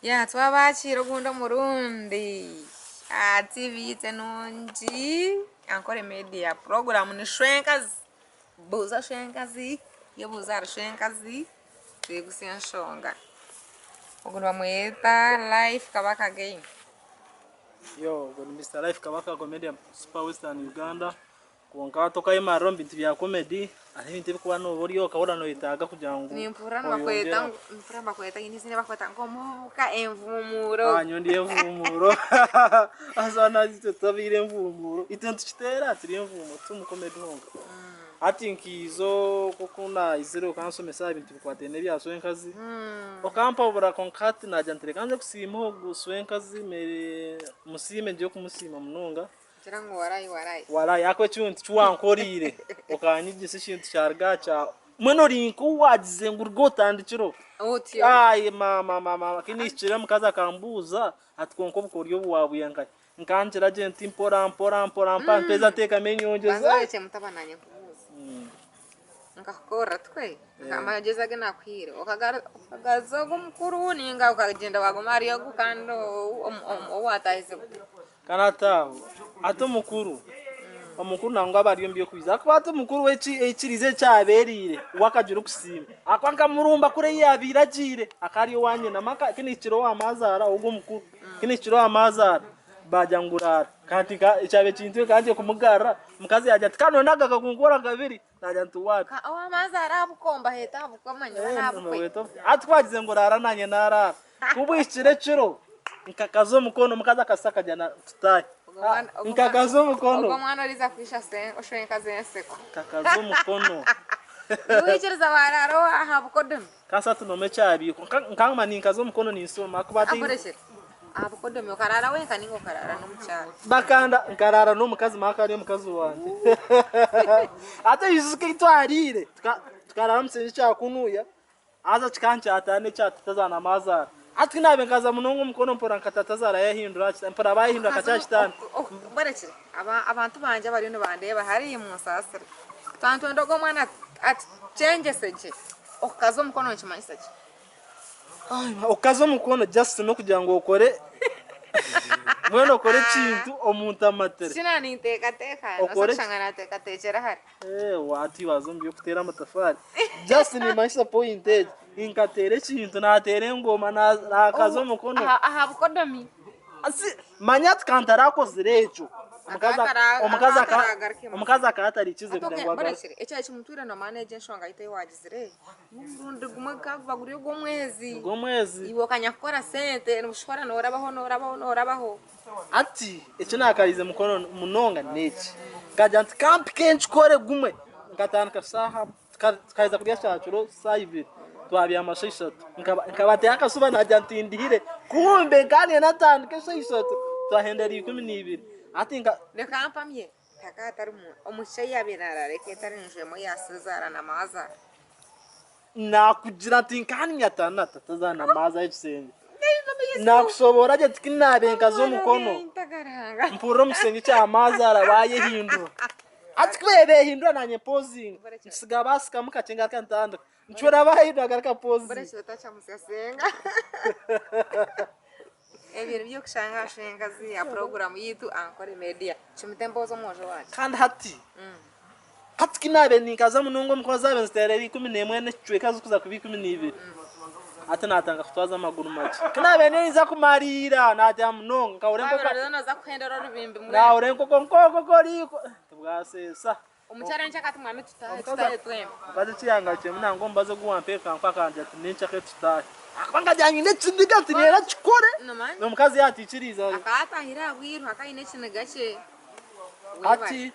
Ya twabachiro gunda murundi. TV tenonji. Ancora media program ni shwenkas. Buza shwenkazi. Yebuzar shwenkazi. Tekusenshonga. Ogundwa mweta life kabaka game. Yo, good Mr. Life Kabaka Comedy Super Western Uganda. Kuonka toka imaro bintu bya comedy, ari bintu bikuba no buriyo kabura no itaga kujangu. Ni mpurana bakweta inisine bakweta ngomoka emvumuro. Nyondi emvumuro. Azana zitabire emvumuro. Itantu kitera tiri emvumo tumu comedy honga. Ati nkizo kokuna izero kansomesa bintu bikwatene bya swenkazi. Okampa obura konkati na jantere kanze kusimo guswenkazi mere musime nje kumusima munonga. Chirango warai. Warai akwe cyuntu cywankorire. Okanyigise shintu cyarga cha mweno rinku wagize ngurgota ndiciro. Otyo. Ai mama kinishira mukaza kambuza atkonko bukoryo bwabuyanka. Nkanjira genti mpora mpeza teka menyongeza. Bangache mutabananye kubuza. Ngakora twe. Ngamageza gena kwire. Okagazo mukuru ninga ukagenda wagomariyo gukando owatahise. Kanata ato mukuru. Omukuru nango abariyo mbiyo kwiza akwato mukuru wekirize cyaberire wakajuru kusima akwanga murumba kure yabiragire akariyo wanye namaka kinikiro amazara ubwo mukuru kinikiro amazara bajangurara kandi cyabe kintu kandi kumugara mukazi yajya kano nagaga kungora kabiri najya ntuwaka amazara abukomba heta abukomanya nabukwe atwagize ngorara nanye nara kubwishire ciro nkakazo mukono mukaza kasaka jana tutaye nkakazo mukono ubwo mwana riza kwisha oshwenkazi enseko kakazo mukono Uichiriza bararo ahabukodem. Kasa tunome chabiko nkangma ninkazo mukono ninsoma akubati Akoreshe abukodem yokarara we kaningo karara no mucyaro bakanda nkarara no mukazi makari mukazi wanje ate yisuke itwarire tukarara musenje cyakunuya aza chikancha atane cyatazana mazara atwi nabe nkaza munongo mukono mpora nkatatazara yahindura mpora bayihindura kachashitana barekire abantu banje bari no bandeba hari musasira tanto ndogo mwana at change seje okazo mukono nchimanyisaje okazo mukono just no kugira ngo ukore mweno ukore kintu omuntu amatere sina ninteka nasashangana teka techera hari wati wazombi yo kutera amatafari just ni manyisa pointed inkatere kintu natere ngoma na kazo mukono aha bukodomi asi manyat kantarako zirejo omukaza akatari ikize kudangwaga echa chimutwira na manager nshonga ite wagizire murundi gumwe kagubaguriye gomwezi iwo kanyakora sente nushora norabaho ati echo nakarize mukono munonga neki kajanti camp kenchi kore gumwe ngatandika saha kaiza kurya cyacuro saivire twabya amashishatu nkabate akasuba najanti ndihire kumbe kandi natandike shishatu twahendera 12 atinga reka ampamye takatari omushayi abirara reke tari njemo yasizara na maza nakugira tinkani nyatana tatazana maza y'isenge nakusobora je tikinabenga zo mukono mpuro musenye cya maza arabaye hindura atwebe hindura nanye posing sigabasika mukacenga kantanda nchora bahindura garaka posing bore tacha musasenga ebintu byo kushanga shengazi ya program yitu ankore media chimitembozo mojo wacu kandi hati kinabe ninkaza munongo mkoza benstereri 11 necwe kazi kuza kubi 12 ate natanga kutwaza amaguru make kinabe neza kumarira natya munongo kaurenko ka za kuhendera rubimbi muri na urenko konkoko riko tubwasesa umucyara nchaka tumwana tutaye twemba baze cyangache munango mbaze guwampeka nkakanje ati ninchake tutaye akwanga janye necindiga tinera chikore no mukazi yaticiriza akatahira wiru akaine cinigache ati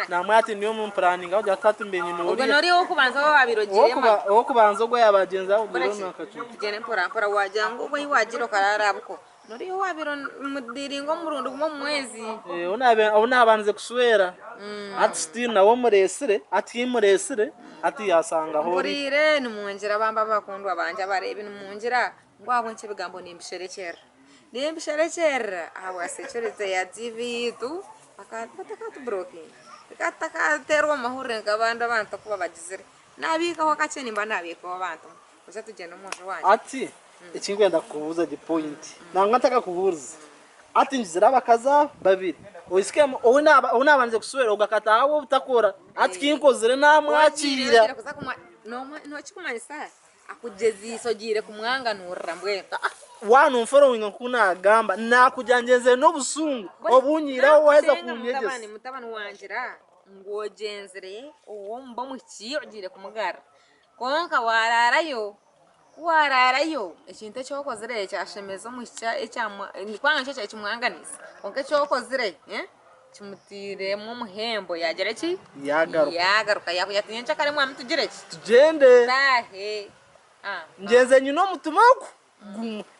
namwati niyo mu planning aho gatatu mbenye no uri nori wo kubanza babirogirema wo kubanza go yabagenza ubiro nakacu tugene mpora wajango go yiwagiro kararabuko nori wo wabiro mudiringo murundo mu mwezi unabanze kuswera ati still nawo muresire ati muresire ati yasanga ho urire ni munjira bamba bakundwa banje barebe ni munjira ngwabo nce bigambo nimbisherekera aho asechereze ya TV tu akataka broken akataka terwa mahure ngabanda abantu kuba bagizire nabika wakacheni mba nabika abantu uza tugenda umuntu wanje ati ikinkwenda kubuza the point nanga ntaka kubuza ati njizira abakaza babiri oisikemo onabanze gusubira ugakata aho utakora ati kinkozere namwakira no chikumanyisa akujezisa ogire kumwanganurira mbweta wanu following nkuna gamba nakujanjeze n'obusungu obunyira waheza kunyegeza mutabani wanjira ngojenzere uwo mba mukiyo ogire kumugara konka wararayo ekintu ekyokozire kyashemeza omukicha kwanga cyo kimwanganisa konka ekyokozire kimutiremu omuhembo yagera ki yagaruka yakuyatinye nchakare mwa mutugire ki tugende tahe ngenze nyino mutumaku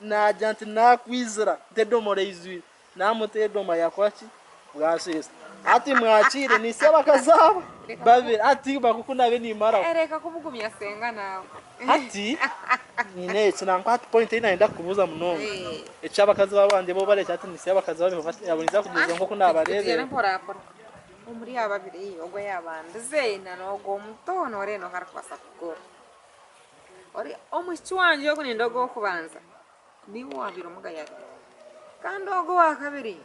najanti nakwizira ntedomore izwi namutedoma yakwaki bwasesa ati mwakire niseba kazaba babiri ati bakukunabe nimara ereka kubugumya senga nawe ati nine kinankwa point ina enda kubuza muno echaba kazaba bande bo bare cyati niseba kazaba yaboniza kugeza nko kunabarebe umuri ababiri ogwe yabande zena nogo mutono reno harakwasa kugora ori omushiki wanje yo kuninda go kubanza niwo wabiro mugayari kandi ogo wa kabiri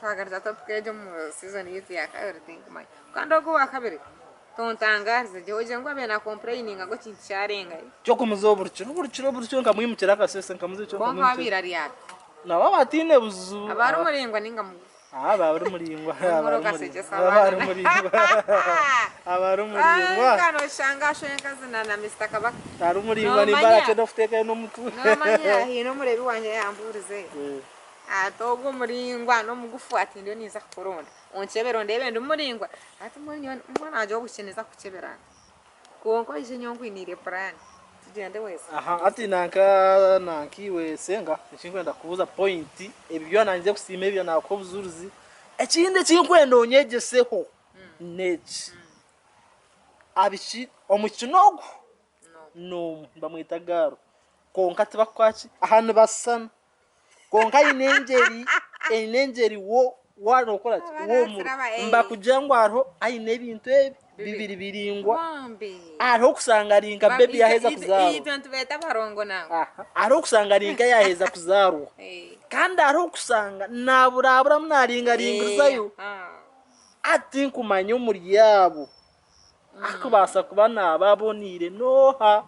twagarza topkeje mu season yiti ya kabiri think mai kandi ogo wa kabiri tontangaza joje ngo abena complaining ngo kincharenga cyo kumuzoburukiro nkamwimukira kasese nkamuze cyo nkamwimukira bonka birariya na babatine buzu abari muringwa ninga mu bari muringwa kano shanga shenka zina na Mr. Kabaka ari muringwa ni barake dofuteka no mutu no manya hino murebi wanje yamburize atogo muringwa no mugufu ati ndio niza kuronda onchebero ndebe ndumuringwa ati mwana ajo gukeneza kucheberana konko ije nyongo inire plan tugende wese ati nankiwe senga ikinkwenda kubuza point ebyo nanze kusima ebyo nako buzuruzi ekinde kinkwenda onyegeseho nechi abichi omukinogo no bamwitagaro konka tibakwaki ahantu basana konka inengeri wo warokora wo mbakujangwa aho ayine ibintu bibiri biringwa aho kusanga ringa baby yaheza kuzaro ibintu beta barongo nawe aho kusanga ringa yaheza kuzaro kandi aho kusanga naburabura mnaringa ringizayo ati kumanya umuri yabo akubasa kubana ababonire noha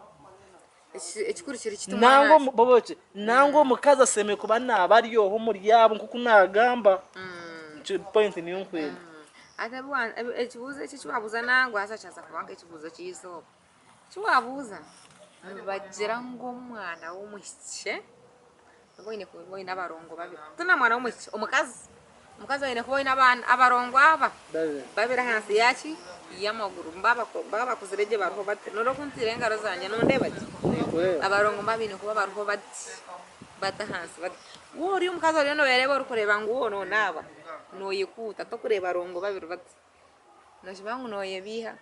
ekikurikira kitumana nango boboche nango mukaza seme kubana abariyo ho muri yabo nkuko nagamba point ni yonkwenda atabuwa ekibuzo ekiwabuza nango asachaza kubanga ekibuzo kiyiso kiwabuza bagira ngo mwana w'umushike boine abarongo babiri tuna mwana w'umushike umukazi wene kuboine abarongo aba babiri hansi yaki yamaguru baba kuzireje barho bate noro kuntire ngaro zanje nonde bati abarongo babiri kuba barho bata hansi bati wori umukazi wene berebo urukureba ngo no naba noyikuta to kureba rongo babiri bati nashibangu noyebiha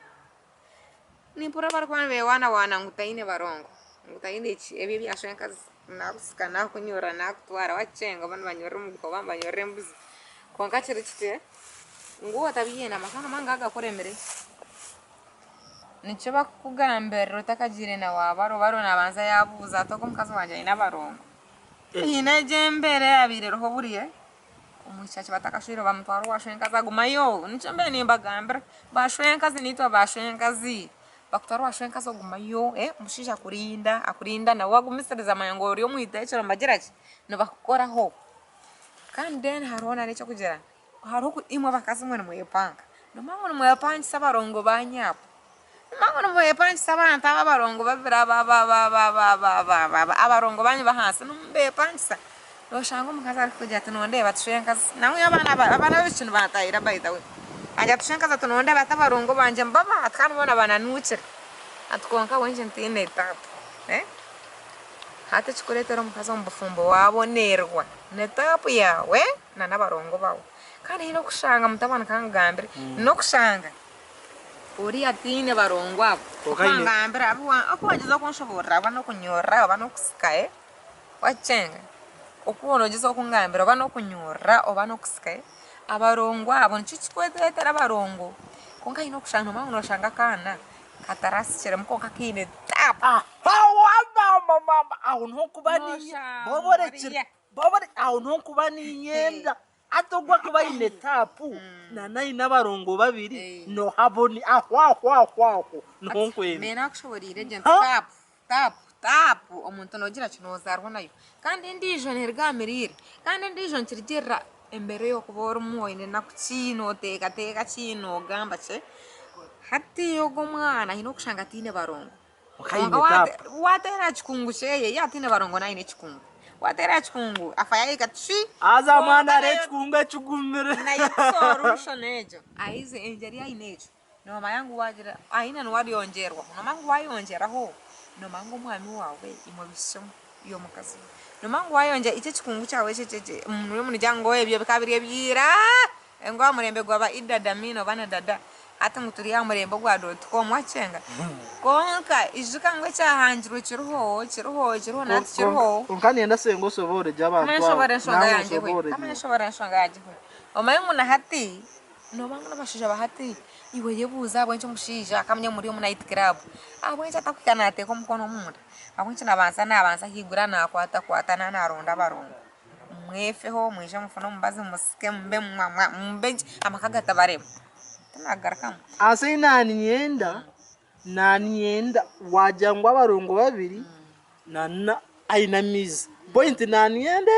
nimpura barkwana be wana ngutaine barongo ngutaine iki ebi byashwenka nakusika nakunyora nakutwara wachenga bana banyore muko banyore mbuzi konka chiri chite nguwa tabiyena makana mangaga kuremere nicho bakugambera utakagire na wabaro nabanza yabuza to kumkazi wanje ina barongo ina jembere abire roho buriye umuchachi batakashiro bamutwaro washwenka zagumayo nicho mbe nimbagambera bashwenka zinitwa bashwenka zi bakutwaro washwenka zogumayo mushisha akurinda na wagumisiriza mayango ryo muitecero mbagiraki no bakoraho kandi den harona necho kugera haruku imwe bakazi mwe mwepanga no mango mwepanga sabarongo banyapo mango mwepanga sabanta abarongo babira abarongo banye bahanse no mbepanga no shango mukaza kujya tunonde batushenka namwe abana b'icyo batayira bayita we ajya tushenka za tunonde batabarongo banje mbaba atkanubona bananucira atkonka wenje ntine tapu hata chikuletera mukaza mbufumbo wabonerwa netapu yawe na nabarongo bawe kandi no kushanga mutabana kangambire no kushanga uri atine barongo abo kangambire abo wageza kunshobora bano kunyora bano kusikae wachenga okuno gizo kungambira bano kunyora obano kusikae abarongo abo nchichikwetera barongo konka ino kushanga mangu no shanga kana katarasi chere mkonka kine tap hawaba mama aho nto kubani bobore aho nto kubani nyenda atogwa kuba ine tapu na nayi n'abarongo babiri no haboni aho ntonkwene mena kushoborire je tapu omuntu nogira kinozarwa nayo kandi ndijo ntirgamirire kandi ndijo nkirgira embere yo kubora umwoine nakukino teka kino gamba che hati yogo mwana hino kushanga tine barongo watera chikungu cheye yatine barongo naine chikungu watera chikungu afaya ikatshi aza mwana re chikungu chugumire na solution ejo aize enjeria inejo no mayangu wajira aina no wadionjerwa no mangu wayonjera ho no mangu mwami wawe imobisho yo mukazi no mangu wayonje ice chikungu chawe checheche umuntu munijyango ebyo bikabiri byira ngo amurembe gwaba idadamino bana dada ati muturi ya murembo gwa.com wacenga konka ijuka cyahanjiro kiruho nati kiruho unkani enda sengo sobore j'abantu amashobora nshonga yaje omaye muna hati no bangu nabashija bahati iwe yebuza abwenje mushija akamye muri mu night club abwenje atakukana ate ko mukono munda abwenje nabanza higura nakwata naronda barongo mwefeho mwishe mufuna mumbazi musike mbe amakagata baremo nagarkam ase nani nyenda wajangwa barongo babiri nana aina mizi point nani nyende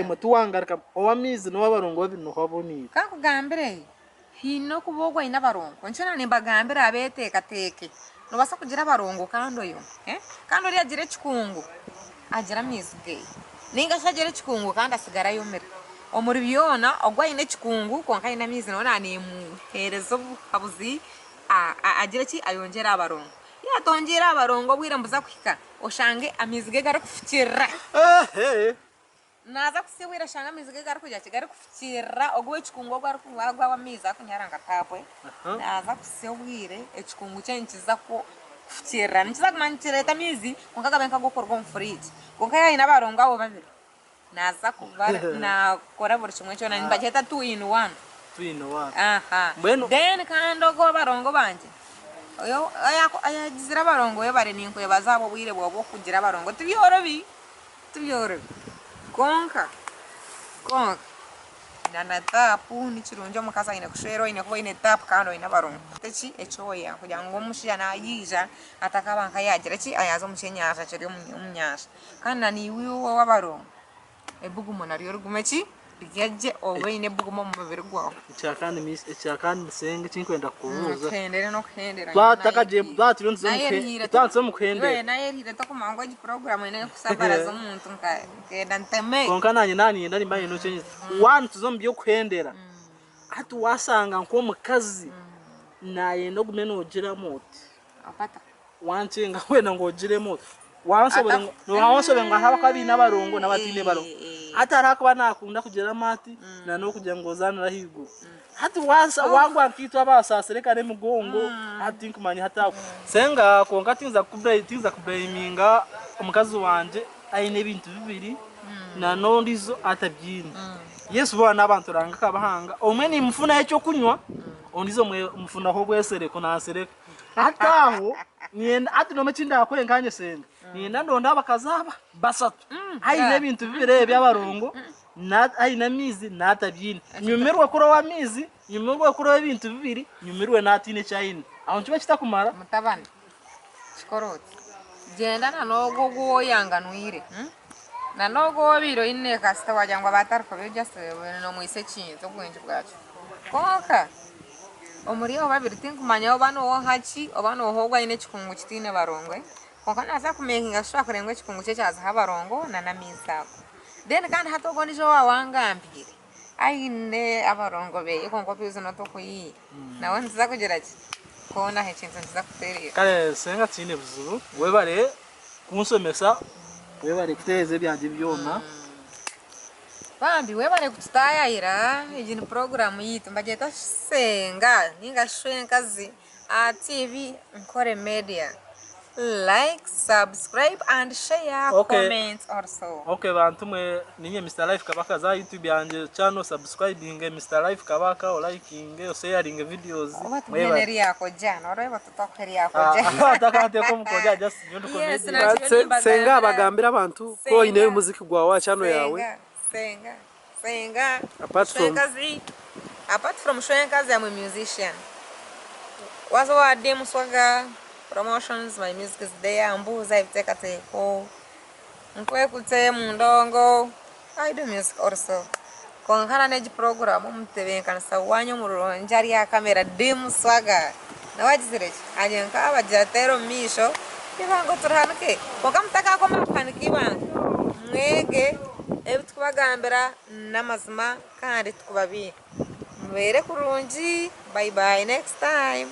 mutu wangarkam owa mizi no barongo babiri no haboni kakugambire hino kubogwa ina barongo nchana nimbagambira abetekateke no basa kugira barongo kando yo kando ri agire chikungu agira mizi gay ninga shagire chikungu kandi asigara yomera omuri byona ogwa ine chikungu konka ina mizi nona ni muherezo habuzi agira ki ayongera abarongo yatongera abarongo bwira mbuza kwika oshange amizige gari kufukira naza kusewira shanga amizige gari kujya kigari kufukira ogwe chikungu gari kuwagwa wamiza kunyaranga tapwe naza kusewire echikungu cyenkiza ko kufukira nikiza kumanchira tamizi konka gabenka gokorwa mu fridge konka ina abarongo abo babiri naza kubara na kora buri kimwe cyo nani bageta 2 in 1 aha then kando go barongo banje oyo ayagizira barongo yo bare ninko bazabo bwire bwo kugira barongo tubyorobi konka nana tapu ni kirunjo mukasa ine kushero ine kuba ine tapu kando ina barongo techi echoya kugira ngo mushya na yija atakabanka yagira ki ayazo mushenyasha kiri umunyasha kana ni wiwo wa ebugumo nariyo rugumechi bigeje owe ine bugumo mu babiri gwaho icyakandi senge cinkwenda kubuza kendere no kendera batakaje batiro mukwendera naye rire to kumango ji program ine kusabaraza umuntu nkenda nteme konka nani ndari mbaye no cyenye one tuzombiyo kwendera atu wasanga nko mukazi naye no gumeno gira moti apata wancenga wena ngo gire moti wansobere ngo haba kabi n'abarongo n'abatine barongo atara kuba nakunda kugera mati na no kujya ngo zanira higo hati wangwa kitwa basaserekane mugongo hati nkumanya hata senga konka tinza kublaminga omukazi wanje aine bintu bibiri na no ndizo atabyini Yesu bana abantu ranga kabahanga omwe ni mfuna cyo kunywa ondizo mfuna ho bwesereko nasereka hataho nienda ati no machinda akwenkanye senga nienda ndonda bakazaba basatu haine bintu bibire by'abarongo na haina mizi natabyini nyumirwe kuro wa mizi nyumirwe kuro ibintu bibiri nyumirwe natine cyane aho nkiba kitakumara mutabana shikoroti genda na nogo goyanganwire na nogo biro ine kasta wajangwa batarko byose no mwise kinzo bwenje bwacu konka omuriyo babiri tinkumanya obano hachi obano hogwa ine chikungu kitine barongwe konka naza kumenga shwa kurengwe chikungu cyaza habarongo na namisa then kandi hatogo nijo wangambire aine abarongo be konko pizo no tokuyi nawe nziza kugira ki kona hechinzo nziza kuterera kale senga tine buzuru webare kunsomesa webare kuteze byanje byona bambi webare kutayayira ijini program yitu mbageta senga ninga shwenkazi a TV nkore media like, subscribe and share, Okay. comment also. Okay bantu mwe ninye Mr Life Kabaka za YouTube yanje channel subscribing Mr Life Kabaka o liking o sharing videos Obatubyeneri yako jana oreba tutokeri yako jana atakate ko mukoja just nyondo Yes, comedy na- senga abagambira abantu ko ine muziki gwa channel yawe senga apart from Shwenkazi, I'm a musician. Was what dim swagger promotions, my music is there. Mbuza ibiteka teko nkwekute mundongo. I do music also. Konkana neji program mtebenkanisa wanyu mulonjari ya kamera dim swagger. Na wajizire ajenka abajatero misho ibango turhanuke kokamtaka ko mapanikiba mwege ebitubagambira namazima kandi tukubabi mbere kurungi. Bye bye next time.